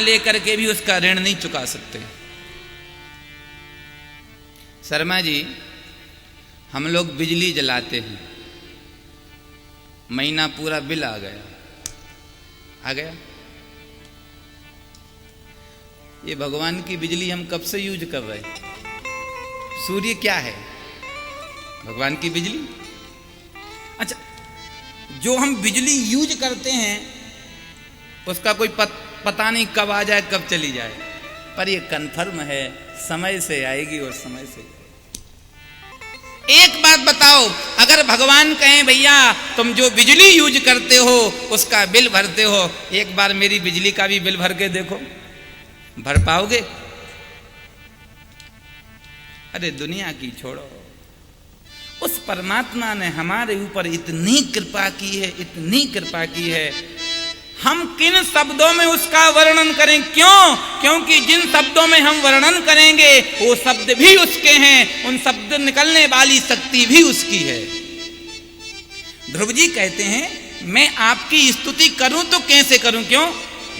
लेकर के भी उसका ऋण नहीं चुका सकते। शर्मा जी, हम लोग बिजली जलाते हैं, महीना पूरा बिल आ गया। ये भगवान की बिजली हम कब से यूज कर रहे हैं? सूर्य क्या है? भगवान की बिजली। अच्छा, जो हम बिजली यूज करते हैं उसका कोई पता नहीं कब आ जाए कब चली जाए, पर ये कन्फर्म है समय से आएगी और समय से। एक बात बताओ, अगर भगवान कहें भैया तुम जो बिजली यूज करते हो उसका बिल भरते हो, एक बार मेरी बिजली का भी बिल भर के देखो, भर पाओगे? अरे दुनिया की छोड़ो, उस परमात्मा ने हमारे ऊपर इतनी कृपा की है, इतनी कृपा की है, हम किन शब्दों में उसका वर्णन करें? क्यों? क्योंकि जिन शब्दों में हम वर्णन करेंगे वो शब्द भी उसके हैं, उन शब्द निकलने वाली शक्ति भी उसकी है। ध्रुव जी कहते हैं मैं आपकी स्तुति करूं तो कैसे करूं? क्यों?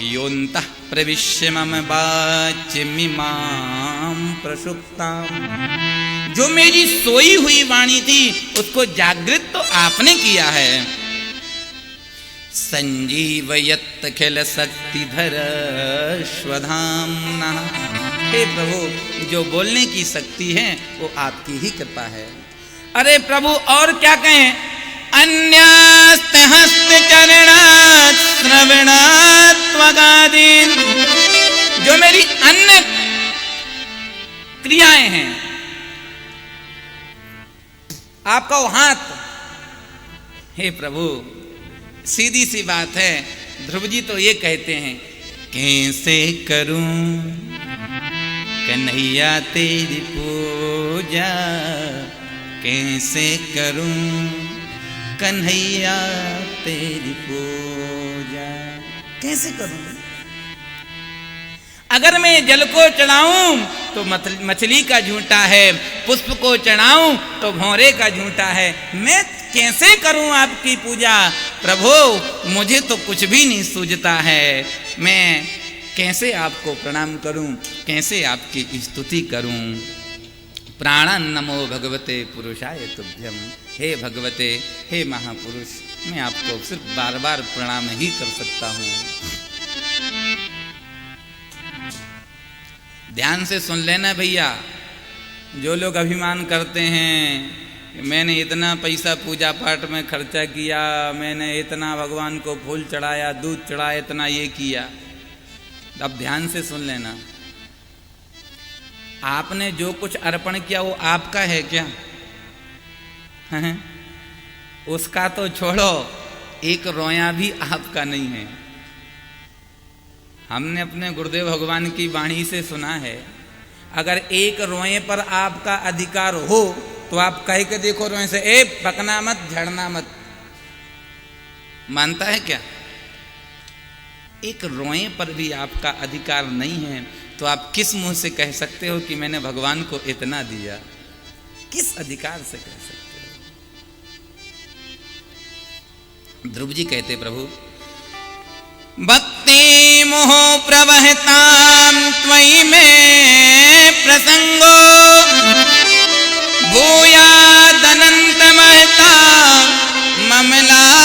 योन्तः प्रविश्य मम वाच्यमिमां प्रसुप्ताम्, जो मेरी सोई हुई वाणी थी उसको जागृत तो आपने किया है। संजीवयत् खिल शक्तिधर स्वधाम्ना, हे प्रभु जो बोलने की शक्ति है वो आपकी ही कृपा है। अरे प्रभु और क्या कहें? अन्यस्त हस्त चरणात् श्रवणात् त्वगादीन्, जो मेरी अन्य क्रियाएं हैं, आपका वो हाथ, हे प्रभु सीधी सी बात है। ध्रुव जी तो ये कहते हैं कैसे करूं कन्हैया तेरी पूजा, कैसे करूं कन्हैया तेरी पूजा, कैसे करूं? अगर मैं जल को चढ़ाऊं तो मछली का झूठा है, पुष्प को चढ़ाऊं तो भौरे का झूठा है, मैं कैसे करूं आपकी पूजा? प्रभु मुझे तो कुछ भी नहीं सूझता है, मैं कैसे आपको प्रणाम करूं, कैसे आपकी स्तुति करूं? प्राणं नमो भगवते पुरुषाय तुभ्यम, हे भगवते, हे महापुरुष, मैं आपको सिर्फ बार बार प्रणाम ही कर सकता हूं। ध्यान से सुन लेना भैया, जो लोग अभिमान करते हैं मैंने इतना पैसा पूजा पाठ में खर्चा किया, मैंने इतना भगवान को फूल चढ़ाया, दूध चढ़ाया, इतना ये किया, अब ध्यान से सुन लेना, आपने जो कुछ अर्पण किया वो आपका है क्या? है? उसका तो छोड़ो, एक रोया भी आपका नहीं है। हमने अपने गुरुदेव भगवान की वाणी से सुना है, अगर एक रोए पर आपका अधिकार हो तो आप कह के देखो रोए से, ए पकना मत, झड़ना मत, मानता है क्या? एक रोए पर भी आपका अधिकार नहीं है तो आप किस मुंह से कह सकते हो कि मैंने भगवान को इतना दिया? किस अधिकार से कह सकते हो? ध्रुव जी कहते प्रभु भक्ति मोह प्रवहतां त्वयि में प्रसंगो भूयादनंत महता ममलासयानाम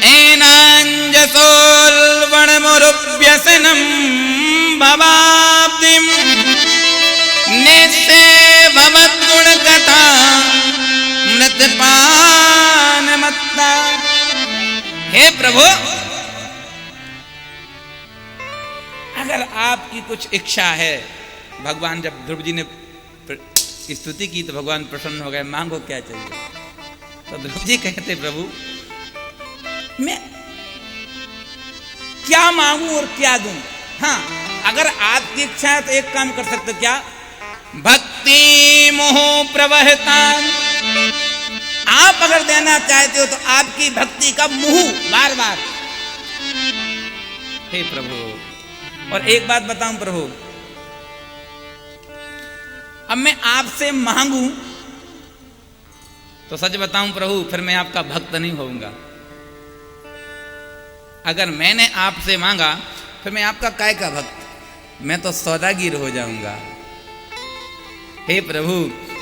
एनांजसोल्वणमुरुभ्यसनं भवाब्धिं निस्से भवद्गुणकथा मृतपानमत्ता। हे प्रभु, अगर आपकी कुछ इच्छा है, भगवान जब ध्रुव जी ने स्तुति की तो भगवान प्रसन्न हो गए, मांगो क्या चाहिए? तो ध्रुव जी कहते प्रभु मैं क्या मांगू और क्या दूं? हाँ, अगर आपकी इच्छा है तो एक काम कर सकते हो, क्या? भक्ति मोह प्रवहतां, आप अगर देना चाहते हो तो आपकी भक्ति का मुंह बार बार, हे प्रभु। और एक बात बताऊं प्रभु, अब मैं आपसे मांगू तो सच बताऊं प्रभु, फिर मैं आपका भक्त नहीं होऊंगा। अगर मैंने आपसे मांगा फिर मैं आपका काय का भक्त, मैं तो सौदागिर हो जाऊंगा। हे प्रभु,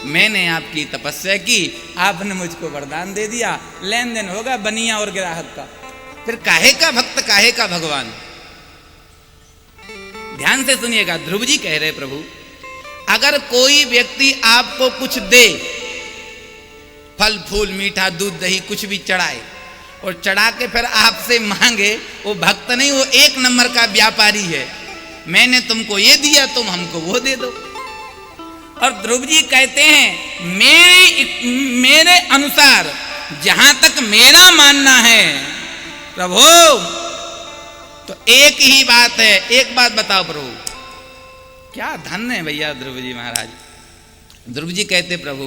मैंने आपकी तपस्या की, आपने मुझको वरदान दे दिया, लेन देन होगा बनिया और ग्राहक का, फिर काहे का भक्त, काहे का भगवान। ध्यान से सुनिएगा, ध्रुव जी कह रहे प्रभु, अगर कोई व्यक्ति आपको कुछ दे, फल फूल मीठा दूध दही कुछ भी चढ़ाए और चढ़ा के फिर आपसे मांगे, वो भक्त नहीं, वो एक नंबर का व्यापारी है। मैंने तुमको ये दिया, तुम हमको वो दे दो। और ध्रुव जी कहते हैं मेरे अनुसार जहां तक मेरा मानना है प्रभु, तो एक ही बात है। एक बात बताओ प्रभु, क्या धन्य है भैया ध्रुव जी महाराज। ध्रुव जी कहते प्रभु,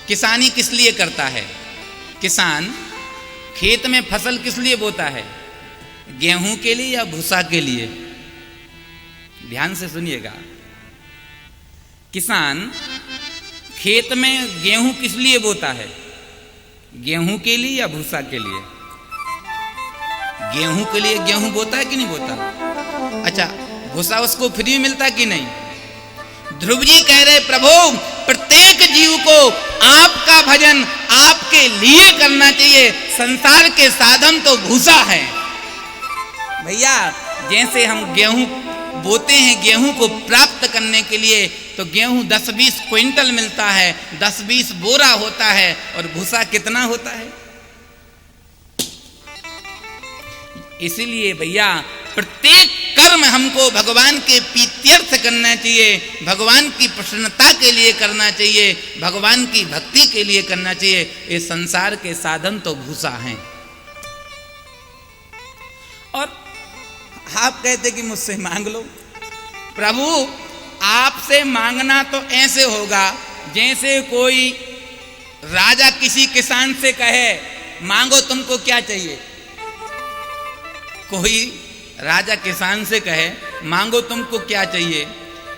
किसानी किस लिए करता है? किसान खेत में फसल किस लिए बोता है? गेहूं के लिए या भूसा के लिए? ध्यान से सुनिएगा, किसान खेत में गेहूं किस लिए बोता है? गेहूं के लिए या भूसा के लिए? गेहूं के लिए गेहूं बोता है कि नहीं बोता? अच्छा, भूसा उसको फ्री मिलता कि नहीं? ध्रुव जी कह रहे प्रभु, प्रत्येक जीव को आपका भजन आपके लिए करना चाहिए। संसार के साधन तो भूसा है भैया। जैसे हम गेहूं बोते हैं, गेहूं को प्राप्त करने के लिए तो गेहूं 10-20 क्विंटल मिलता है, 10-20 बोरा होता है, और भूसा कितना होता है? इसीलिए भैया प्रत्येक कर्म हमको भगवान के प्रीत्यर्थ करना चाहिए, भगवान की प्रसन्नता के लिए करना चाहिए, भगवान की भक्ति के लिए करना चाहिए। ये संसार के साधन तो भूसा हैं। और आप कहते कि मुझसे मांग लो। प्रभु, आपसे मांगना तो ऐसे होगा जैसे कोई राजा किसी किसान से कहे, मांगो तुमको क्या चाहिए। कोई राजा किसान से कहे, मांगो तुमको क्या चाहिए।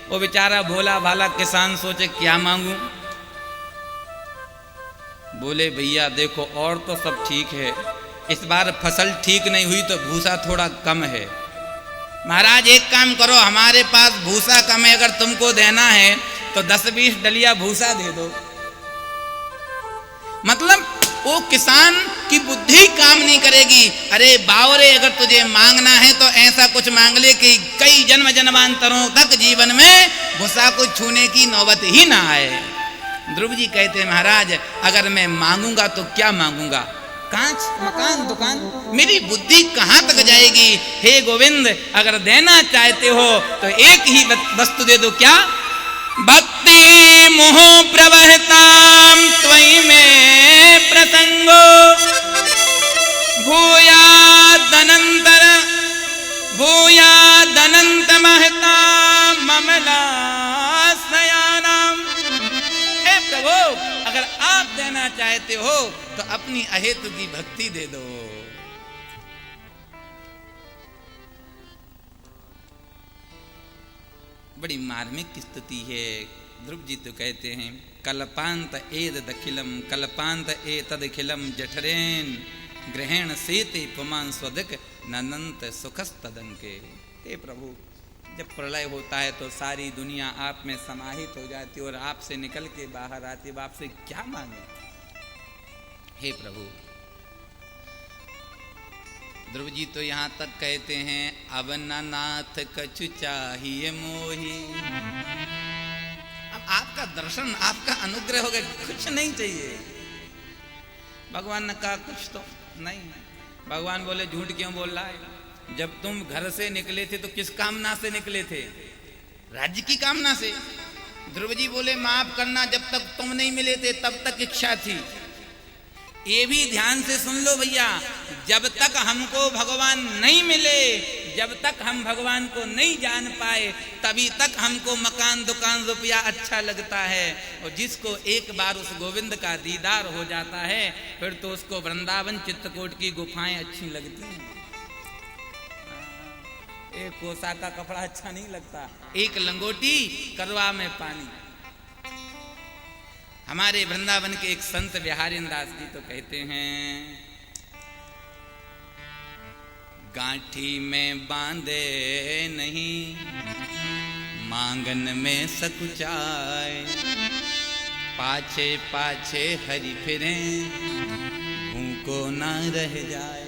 वो बेचारा भोला भाला किसान सोचे क्या मांगू। बोले भैया देखो, और तो सब ठीक है, इस बार फसल ठीक नहीं हुई तो भूसा थोड़ा कम है। महाराज एक काम करो, हमारे पास भूसा कम है, अगर तुमको देना है तो 10-20 डलिया भूसा दे दो। मतलब वो किसान की बुद्धि काम नहीं करेगी। अरे बावरे, अगर तुझे मांगना है तो ऐसा कुछ मांग ले कि कई जन्म जन्मांतरों तक जीवन में भूसा को छूने की नौबत ही ना आए। ध्रुव जी कहते महाराज, अगर मैं मांगूंगा तो क्या मांगूंगा? कांच, मकान, दुकान, मेरी बुद्धि कहां तक जाएगी? हे गोविंद, अगर देना चाहते हो तो एक ही वस्तु दे दो। क्या? भक्ति मोह प्रवहताम त्वयि में प्रसंगो भूयादनंत महता ममलास्यानाम। हे प्रभु, अगर आप देना चाहते हो तो अपनी अहेतु की भक्ति दे दो। बड़ी मार्मिक स्थिति है। ध्रुव जी तो कहते हैं, कल्पांत एद दखिलम कल्पांत ए तदखिलम जठरेन ग्रहण सेते पुमान स्वदक ननंत सुखस्तदन के। हे प्रभु, जब प्रलय होता है तो सारी दुनिया आप में समाहित हो जाती है और आपसे निकल के बाहर आती है। आपसे क्या मांगे? हे प्रभु, ध्रुव जी तो यहाँ तक कहते हैं, अब नाथ कछु चाहिए मोही। अब आपका दर्शन, आपका अनुग्रह हो गया, कुछ नहीं चाहिए। भगवान ने कहा कुछ तो नहीं। भगवान बोले झूठ क्यों बोल रहा है? जब तुम घर से निकले थे तो किस कामना से निकले थे? राज्य की कामना से। ध्रुव जी बोले माफ करना, जब तक तुम नहीं मिले थे तब तक इच्छा थी। ये भी ध्यान से सुन लो भैया, जब तक हमको भगवान नहीं मिले, जब तक हम भगवान को नहीं जान पाए, तभी तक हमको मकान दुकान रुपया अच्छा लगता है। और जिसको एक बार उस गोविंद का दीदार हो जाता है, फिर तो उसको वृंदावन चित्रकूट की गुफाएं अच्छी लगती हैं। एक कोसा का कपड़ा अच्छा नहीं लगता, एक लंगोटी करवा में पानी। हमारे वृंदावन के एक संत बिहारी दास जी तो कहते हैं, गांठी में बांधे नहीं, मांगन में सकुचाए, पाछे पाछे हरि फिरे, भूखो ना रह जाए।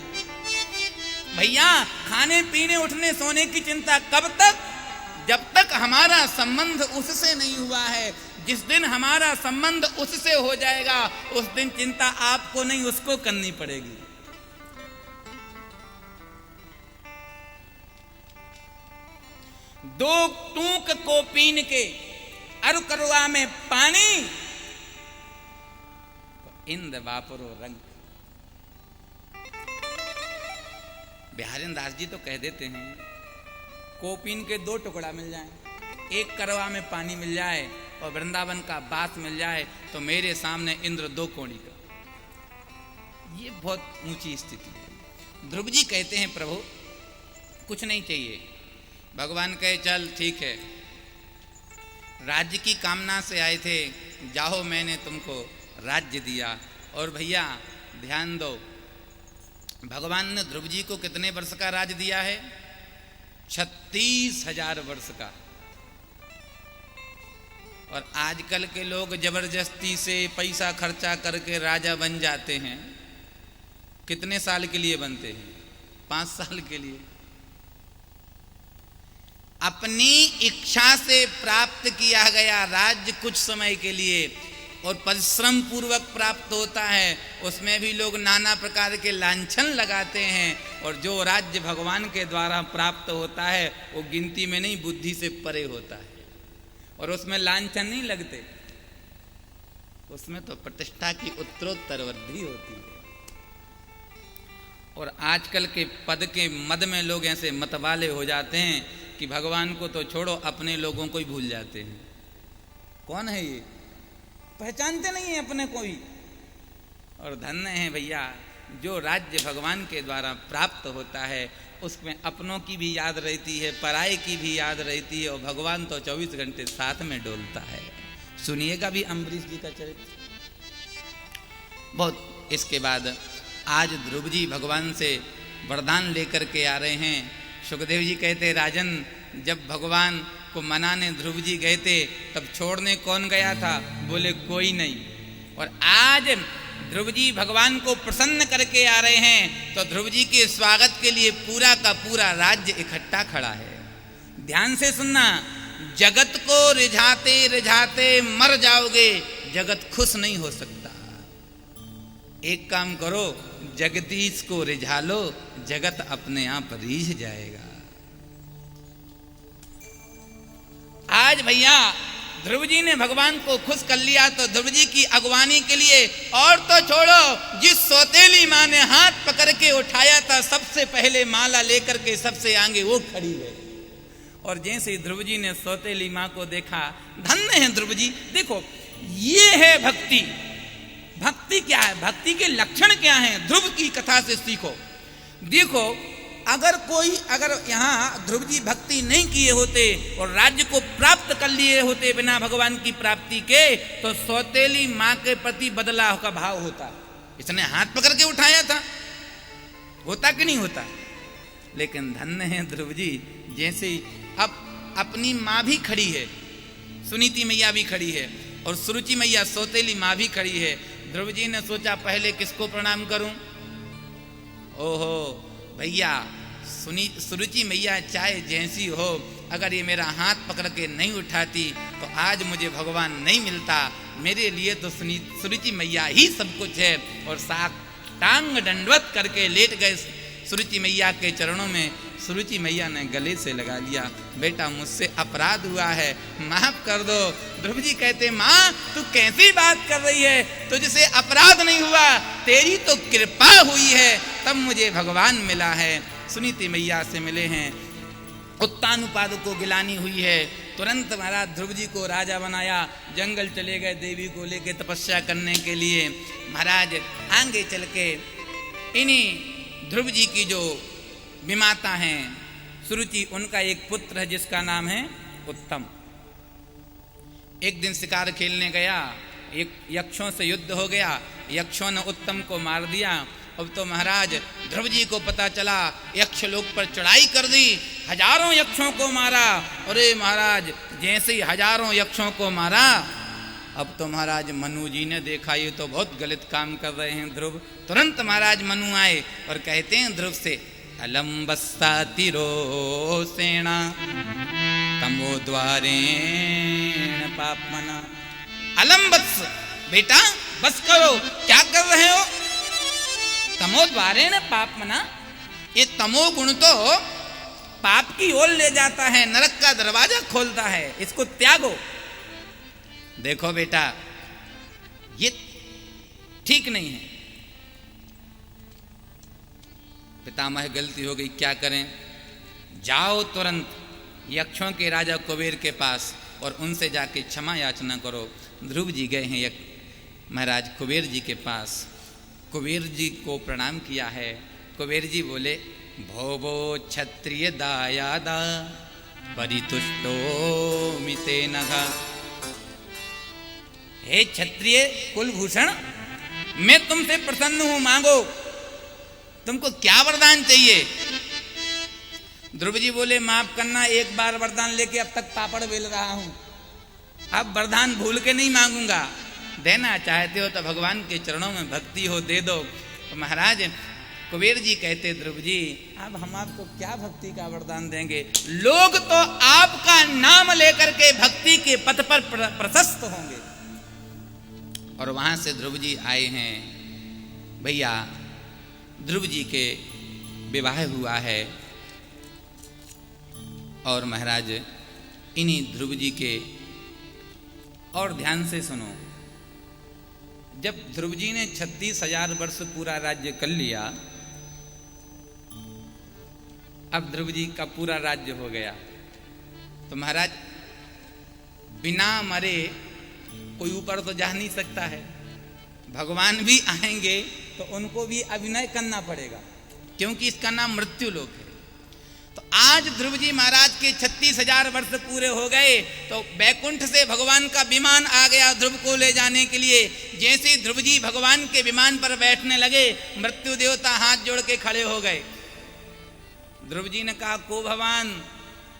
भैया, खाने पीने उठने सोने की चिंता कब तक? जब तक हमारा संबंध उससे नहीं हुआ है। जिस दिन हमारा संबंध उससे हो जाएगा, उस दिन चिंता आपको नहीं उसको करनी पड़ेगी। दो टूक को पीन के अरु करुआ में पानी, इंद वापरो रंग। बिहारी दास जी तो कह देते हैं, कोपीन के दो टुकड़ा मिल जाए, एक करवा में पानी मिल जाए और वृंदावन का बास मिल जाए, तो मेरे सामने इंद्र दो कोणी का। ये बहुत ऊंची स्थिति है। ध्रुव जी कहते हैं, प्रभु कुछ नहीं चाहिए। भगवान कहे, चल ठीक है, राज्य की कामना से आए थे, जाओ मैंने तुमको राज्य दिया। और भैया ध्यान दो, भगवान ने ध्रुव जी को कितने वर्ष का राज्य दिया है? 36,000 वर्ष का। और आजकल के लोग जबरदस्ती से पैसा खर्चा करके राजा बन जाते हैं। कितने साल के लिए बनते हैं? 5 साल के लिए। अपनी इच्छा से प्राप्त किया गया राज्य कुछ समय के लिए और परिश्रम पूर्वक प्राप्त होता है, उसमें भी लोग नाना प्रकार के लांछन लगाते हैं। और जो राज्य भगवान के द्वारा प्राप्त होता है वो गिनती में नहीं, बुद्धि से परे होता है, और उसमें लांछन नहीं लगते, उसमें तो प्रतिष्ठा की उत्तरोत्तर वृद्धि होती है। और आजकल के पद के मद में लोग ऐसे मतवाले हो जाते हैं कि भगवान को तो छोड़ो, अपने लोगों को ही भूल जाते हैं। कौन है ये? पहचानते नहीं है अपने को ही। और धन्य है भैया जो राज्य भगवान के द्वारा प्राप्त होता है, उसमें अपनों की भी याद रहती है, पराये की भी याद रहती है, और भगवान तो 24 घंटे साथ में डोलता है। सुनिएगा भी अम्बरीश जी का चरित्र बहुत। इसके बाद आज ध्रुव जी भगवान से वरदान लेकर के आ रहे हैं। सुखदेव जी कहते, राजन जब भगवान को मनाने ध्रुव जी गए थे तब छोड़ने कौन गया था? बोले कोई नहीं। और आज ध्रुव जी भगवान को प्रसन्न करके आ रहे हैं, तो ध्रुव जी के स्वागत के लिए पूरा का पूरा राज्य इकट्ठा खड़ा है। ध्यान से सुनना, जगत को रिझाते रिझाते मर जाओगे, जगत खुश नहीं हो सकता। एक काम करो, जगदीश को रिझा लो, जगत अपने आप रीझ जाएगा। आज भैया ध्रुव जी ने भगवान को खुश कर लिया, तो ध्रुव जी की अगवानी के लिए, और तो छोड़ो, जिस सौतेली माँ ने हाथ पकड़ के उठाया था, सबसे पहले माला लेकर के सबसे आगे वो खड़ी है। और जैसे ध्रुव जी ने सौतेली माँ को देखा, धन्य है ध्रुव जी। देखो ये है भक्ति। भक्ति क्या है? भक्ति के लक्षण क्या हैं? ध्रुव की कथा से सीखो। देखो अगर यहाँ ध्रुव जी भक्ति नहीं किए होते और राज्य को प्राप्त कर लिए होते बिना भगवान की प्राप्ति के, तो सौतेली माँ के प्रति बदलाव का भाव होता। इसने हाथ पकड़ के उठाया था, होता कि नहीं होता? लेकिन धन्य है ध्रुव जी, जैसे अब अपनी माँ भी खड़ी है, सुनीति मैया भी खड़ी है, और सुरुचि मैया सौतेली माँ भी खड़ी है। ध्रुव जी ने सोचा पहले किसको प्रणाम करूं? ओहो भैया, सुरुचि मैया चाहे जैसी हो, अगर ये मेरा हाथ पकड़ के नहीं उठाती तो आज मुझे भगवान नहीं मिलता। मेरे लिए तो सुरुचि मैया ही सब कुछ है। और साष्टांग दंडवत करके लेट गए सुरुचि मैया के चरणों में। सुरुचि मैया ने गले से लगा लिया, बेटा मुझसे अपराध हुआ है, माफ कर दो। ध्रुव जी कहते, माँ तू कैसी बात कर रही है? तुझसे अपराध नहीं हुआ, तेरी तो कृपा हुई है, तब मुझे भगवान मिला है। सुनीति मैया से मिले हैं, उत्तानुपाद को गिलानी हुई है। तुरंत महाराज ध्रुव जी को राजा बनाया, जंगल चले गए देवी को लेके तपस्या करने के लिए। महाराज आगे चल के इन्हीं ध्रुव जी की जो विमाता हैं सुरुचि, उनका एक पुत्र है जिसका नाम है उत्तम। एक दिन शिकार खेलने गया एक यक्षों से युद्ध हो गया, यक्षों ने उत्तम को मार दिया। अब तो महाराज ध्रुव जी को पता चला, यक्ष लोक पर चढ़ाई कर दी, हजारों यक्षों को मारा। अरे महाराज जैसे ही हजारों यक्षों को मारा, अब तो महाराज मनु जी ने देखा ये तो बहुत गलत काम कर रहे हैं ध्रुव। तुरंत महाराज मनु आए और कहते हैं ध्रुव से, अलम्बस्ता तिरो सेना तमो द्वारेण पापमना। अलम्बत्स बेटा बस करो, क्या कर रहे हो? तमो द्वारेण पापमना, ये तमो गुण तो पाप की ओर ले जाता है, नरक का दरवाजा खोलता है, इसको त्यागो। देखो बेटा ये ठीक नहीं है। पितामह गलती हो गई, क्या करें? जाओ तुरंत यक्षों के राजा कुबेर के पास और उनसे जाके क्षमा याचना करो। ध्रुव जी गए हैं महाराज कुबेर जी के पास, कुबेर जी को प्रणाम किया है। कुबेर जी बोले, भोवो क्षत्रिय दायादा परितुष्टो मिते नघा। हे क्षत्रिय कुलभूषण, मैं तुमसे प्रसन्न हूं, मांगो, तुमको क्या वरदान चाहिए? ध्रुव जी बोले, माफ करना, एक बार वरदान लेके अब तक पापड़ बेल रहा हूं, अब वरदान भूल के नहीं मांगूंगा। देना चाहते हो तो भगवान के चरणों में भक्ति हो दे दो। तो महाराज कुबेर जी कहते, ध्रुव जी अब हम आपको क्या भक्ति का वरदान देंगे? लोग तो आपका नाम लेकर के भक्ति के पथ पर प्रशस्त होंगे। और वहां से ध्रुव जी आए हैं। भैया ध्रुव जी के विवाह हुआ है और महाराज इन्हीं ध्रुव जी के, और ध्यान से सुनो, जब ध्रुव जी ने 36,000 वर्ष पूरा राज्य कर लिया, अब ध्रुव जी का पूरा राज्य हो गया, तो महाराज बिना मरे कोई ऊपर तो जा नहीं सकता है। भगवान भी आएंगे तो उनको भी अभिनय करना पड़ेगा, क्योंकि इसका नाम मृत्यु लोक है। तो आज ध्रुव जी महाराज के 36,000 वर्ष पूरे हो गए, तो बैकुंठ से भगवान का विमान आ गया ध्रुव को ले जाने के लिए। जैसे ध्रुव जी भगवान के विमान पर बैठने लगे, मृत्यु देवता हाथ जोड़ के खड़े हो गए। ध्रुव जी ने कहा, को भगवान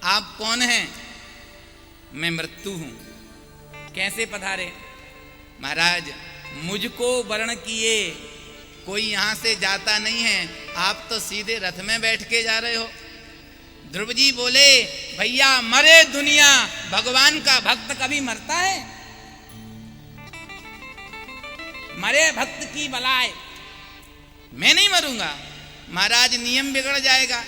आप कौन हैं? मैं मृत्यु हूं। कैसे पधारे? महाराज मुझको वर्ण किए कोई यहां से जाता नहीं है, आप तो सीधे रथ में बैठ के जा रहे हो। ध्रुव जी बोले, भैया मरे दुनिया, भगवान का भक्त कभी मरता है? मरे भक्त की बलाए, मैं नहीं मरूंगा। महाराज नियम बिगड़ जाएगा,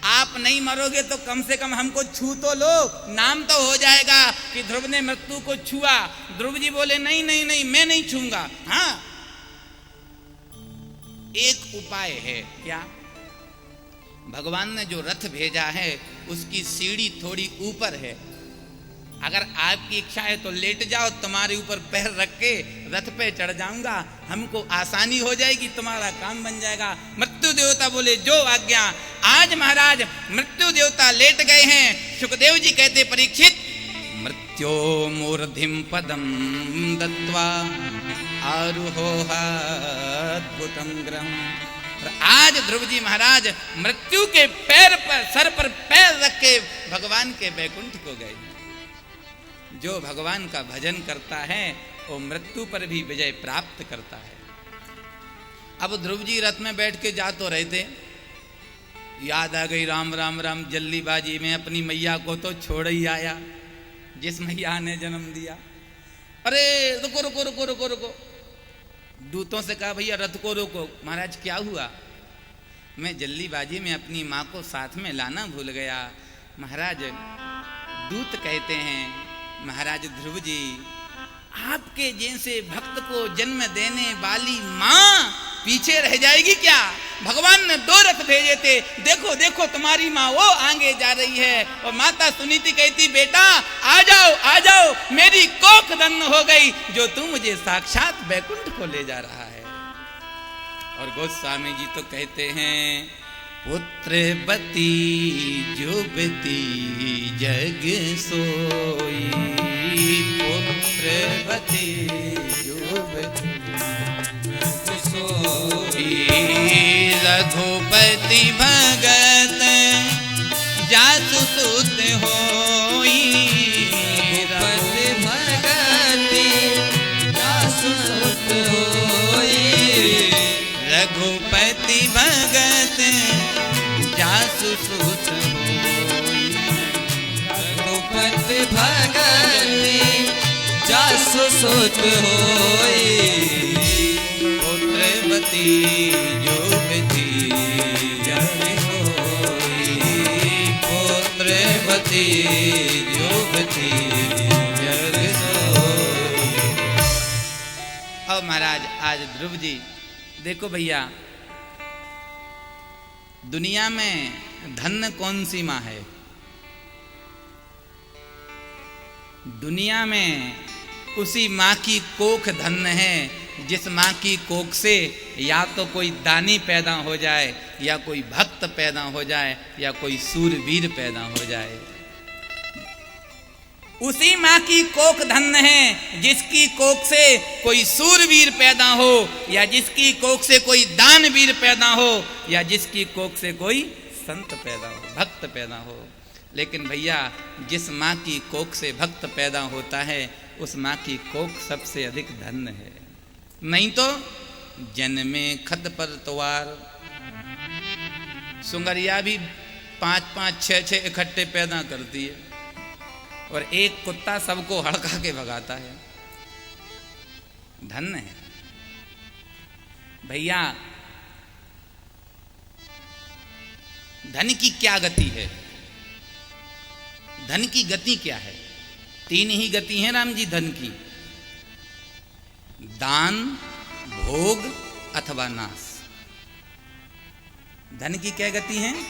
आप नहीं मरोगे तो कम से कम हमको छू तो लो, नाम तो हो जाएगा कि ध्रुव ने मृत्यु को छुआ। ध्रुव जी बोले, नहीं नहीं नहीं, मैं नहीं छूंगा। हाँ एक उपाय है। क्या? भगवान ने जो रथ भेजा है उसकी सीढ़ी थोड़ी ऊपर है, अगर आपकी इच्छा है तो लेट जाओ, तुम्हारे ऊपर पैर रख के रथ पे चढ़ जाऊंगा, हमको आसानी हो जाएगी, तुम्हारा काम बन जाएगा। मृत्यु देवता बोले, जो आज्ञा। आज महाराज मृत्यु देवता लेट गए हैं। सुखदेव जी कहते, परीक्षित मृत्यो मूर्धिम पदम दत्वा आरुहोहाद्भुतम ग्रहम। आज ध्रुव जी महाराज मृत्यु के पैर पर, सर पर पैर रख के भगवान के बैकुंठ को गए। जो भगवान का भजन करता है वो मृत्यु पर भी विजय प्राप्त करता है। अब ध्रुव जी रथ में बैठ के जा तो रहे थे, याद आ गई राम राम राम, जल्दीबाजी में अपनी मैया को तो छोड़ ही आया जिस मैया ने जन्म दिया। अरे रुको रुको रुको रुको रुको, दूतों से कहा, भैया रथ को रोको। महाराज क्या हुआ? मैं जल्दीबाजी में अपनी माँ को साथ में लाना भूल गया। महाराज दूत कहते हैं, महाराज ध्रुव जी आपके जैसे भक्त को जन्म देने वाली माँ पीछे रह जाएगी क्या? भगवान ने 2 रथ भेजे थे, देखो देखो तुम्हारी माँ वो आगे जा रही है। और माता सुनीति कहती, बेटा आ जाओ आ जाओ, मेरी कोख धन्य हो गई जो तू मुझे साक्षात बैकुंठ को ले जा रहा है। और गोस्वामी जी तो कहते हैं, पुत्रवती युवती जग सोई, पुत्रवती युवती जग सोई। रघुपति भगत जासु सुत होई, रघुपति भगत जासु सुत होई। रघुपति भगत जासु सुत होई, रघुपति भगत जासु सुत होई। पुत्रवती युवती जग सोई, पुत्रवती युवती जग सोई। अब महाराज आज ध्रुव जी देखो भैया, दुनिया में धन कौन सी माँ है? दुनिया में उसी माँ की कोख धन्य है जिस माँ की कोख से या तो कोई दानी पैदा हो जाए, या कोई भक्त पैदा हो जाए, या कोई सूरवीर पैदा हो जाए। उसी माँ की कोख धन्य है जिसकी कोख से कोई सूरवीर पैदा हो, या जिसकी कोख से कोई दानवीर पैदा हो, या जिसकी कोख से कोई संत पैदा हो, भक्त पैदा हो। लेकिन भैया जिस माँ की कोख से भक्त पैदा होता है उस माँ की कोख सबसे अधिक धन्य है। नहीं तो जन्मे खत पर तवार, सुंगरिया भी 5-5, 6-6 इकट्ठे पैदा करती है, और एक कुत्ता सबको हड़का के भगाता है। धन्य है भैया। धन की क्या गति है? धन की गति क्या है? 3 ही गति हैं राम जी धन की: दान, भोग अथवा नाश। धन की क्या गति है?